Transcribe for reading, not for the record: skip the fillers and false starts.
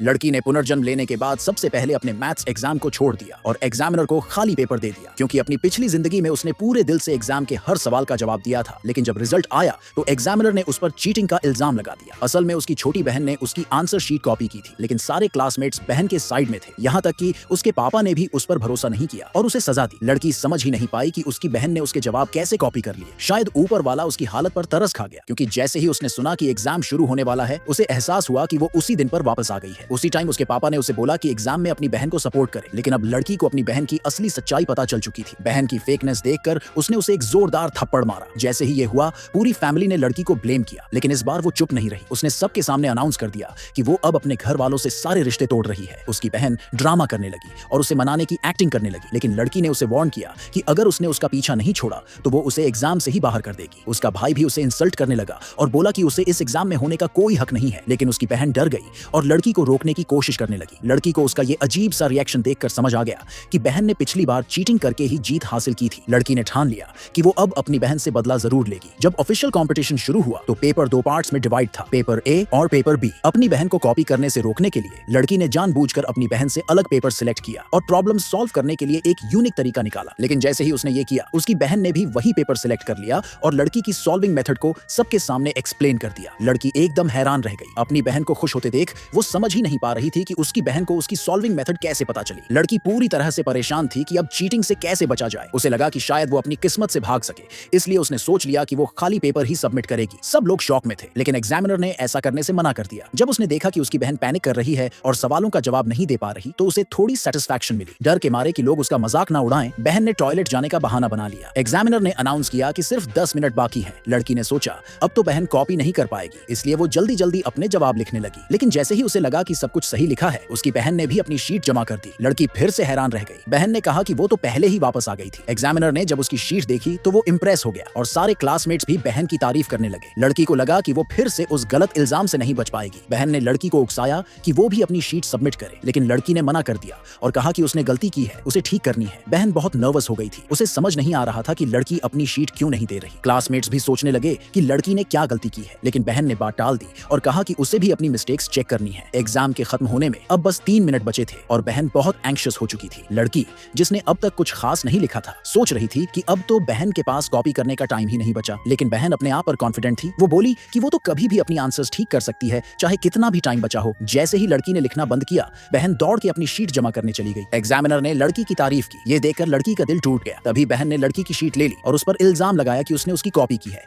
लड़की ने पुनर्जन्म लेने के बाद सबसे पहले अपने मैथ्स एग्जाम को छोड़ दिया और एग्जामिनर को खाली पेपर दे दिया, क्योंकि अपनी पिछली जिंदगी में उसने पूरे दिल से एग्जाम के हर सवाल का जवाब दिया था। लेकिन जब रिजल्ट आया तो एग्जामिनर ने उस पर चीटिंग का इल्जाम लगा दिया। असल में उसकी छोटी बहन ने उसकी आंसर शीट कॉपी की थी, लेकिन सारे क्लासमेट्स बहन के साइड में थे। यहाँ तक कि उसके पापा ने भी उस पर भरोसा नहीं किया और उसे सजा दी। लड़की समझ ही नहीं पाई कि उसकी बहन ने उसके जवाब कैसे कॉपी कर लिए। शायद ऊपर वाला उसकी हालत पर तरस खा गया, क्योंकि जैसे ही उसने सुना कि एग्जाम शुरू होने वाला है, उसे एहसास हुआ कि वो उसी दिन पर वापस आ गई है। उसी टाइम उसके पापा ने उसे बोला कि एग्जाम में अपनी बहन को सपोर्ट करे, लेकिन अब लड़की को अपनी बहन की असली सच्चाई पता चल चुकी थी। बहन की फेकनेस देखकर उसने उसे एक जोरदार थप्पड़ मारा। जैसे ही ये हुआ, पूरी फैमिली ने लड़की को ब्लेम किया, लेकिन इस बार वो चुप नहीं रही। उसने सबके सामने अनाउंस कर दिया कि वो अब अपने घर वालों से सारे रिश्ते तोड़ रही है। उसकी बहन ड्रामा करने लगी और उसे मनाने की एक्टिंग करने लगी, लेकिन लड़की ने उसे वार्न किया कि अगर उसने उसका पीछा नहीं छोड़ा तो वो उसे एग्जाम से ही बाहर कर देगी। उसका भाई भी उसे इंसल्ट करने लगा और बोला कि उसे इस एग्जाम में होने का कोई हक नहीं है, लेकिन उसकी बहन डर गई और लड़की को रोकने की कोशिश करने लगी। लड़की को उसका ये अजीब सा रिएक्शन देखकर समझ आ गया कि बहन ने पिछली बार चीटिंग करके ही जीत हासिल की थी। लड़की ने ठान लिया कि वो अब अपनी बहन से बदला जरूर लेगी। जब ऑफिशियल कंपटीशन शुरू हुआ तो पेपर दो पार्ट्स में डिवाइड था, पेपर ए और पेपर बी। अपनी बहन को कॉपी करने से रोकने के लिए लड़की ने जानबूझकर अपनी बहन से अलग पेपर सिलेक्ट किया और प्रॉब्लम सॉल्व करने के लिए एक यूनिक तरीका निकाला। लेकिन जैसे ही उसने ये किया, उसकी बहन ने भी वही पेपर सिलेक्ट कर लिया और लड़की की सॉल्विंग मेथड को सबके सामने एक्सप्लेन कर दिया। लड़की एकदम हैरान रह गई। अपनी बहन को खुश होते देख वो समझ ही नहीं पा रही थी कि उसकी बहन को उसकी सॉल्विंग मेथड कैसे पता चली। लड़की पूरी तरह से परेशान थी कि अब चीटिंग से कैसे बचा जाए। उसे लगा कि शायद वो अपनी किस्मत से भाग सके, इसलिए उसने सोच लिया कि वो खाली पेपर ही सबमिट करेगी। सब लोग शॉक में थे, लेकिन एग्जामिनर ने ऐसा करने से मना कर दिया। जब उसने देखा कि उसकी बहन पैनिक कर रही है और सवालों का जवाब नहीं दे पा रही, तो उसे थोड़ी सेटिस्फैक्शन मिली। डर के मारे कि लोग उसका मजाक ना उड़ाएं, बहन ने टॉयलेट जाने का बहाना बना लिया। एग्जामिनर ने अनाउंस किया कि सिर्फ 10 मिनट बाकी हैं। लड़की ने सोचा अब तो बहन कॉपी नहीं कर पाएगी, इसलिए वो जल्दी जल्दी अपने जवाब लिखने लगी। लेकिन जैसे ही उसे लगा कि सब कुछ सही लिखा है, उसकी बहन ने भी अपनी शीट जमा कर दी। लड़की फिर से हैरान रह गई। बहन ने कहा कि वो तो पहले ही वापस आ गई थी। एग्जामिनर ने जब उसकी शीट देखी तो वो इंप्रेस हो गया और सारे क्लासमेट्स भी बहन की तारीफ करने लगे। लड़की को लगा कि वो फिर से उस गलत इल्जाम से नहीं बच पाएगी। बहन ने लड़की को उकसाया कि वो भी अपनी शीट सबमिट करे, लेकिन लड़की ने मना कर दिया और कहा कि उसने गलती की है, उसे ठीक करनी है। बहन बहुत नर्वस हो गई थी। उसे समझ नहीं आ रहा था कि लड़की अपनी शीट क्यों नहीं दे रही। क्लासमेट्स भी सोचने लगे कि लड़की ने क्या गलती की है, लेकिन बहन ने बात टाल दी और कहा कि उसे भी अपनी मिस्टेक्स चेक करनी है। एग्जाम के खत्म होने में अब बस 3 मिनट बचे थे और बहन बहुत एंग्शियस हो चुकी थी। लड़की, जिसने अब तक कुछ खास नहीं लिखा था, सोच रही थी कि अब तो बहन के पास कॉपी करने का टाइम ही नहीं बचा। लेकिन बहन अपने आप पर कॉन्फिडेंट थी। वो बोली कि वो तो कभी भी अपनी आंसर्स ठीक कर सकती है, चाहे कितना भी टाइम बचा हो। जैसे ही लड़की ने लिखना बंद किया, बहन दौड़ के अपनी शीट जमा करने चली गई। एग्जामिनर ने लड़की की तारीफ की। ये देखकर लड़की का दिल टूट गया। तभी बहन ने लड़की की शीट ले ली और उस पर इल्जाम लगाया कि उसने उसकी कॉपी की है।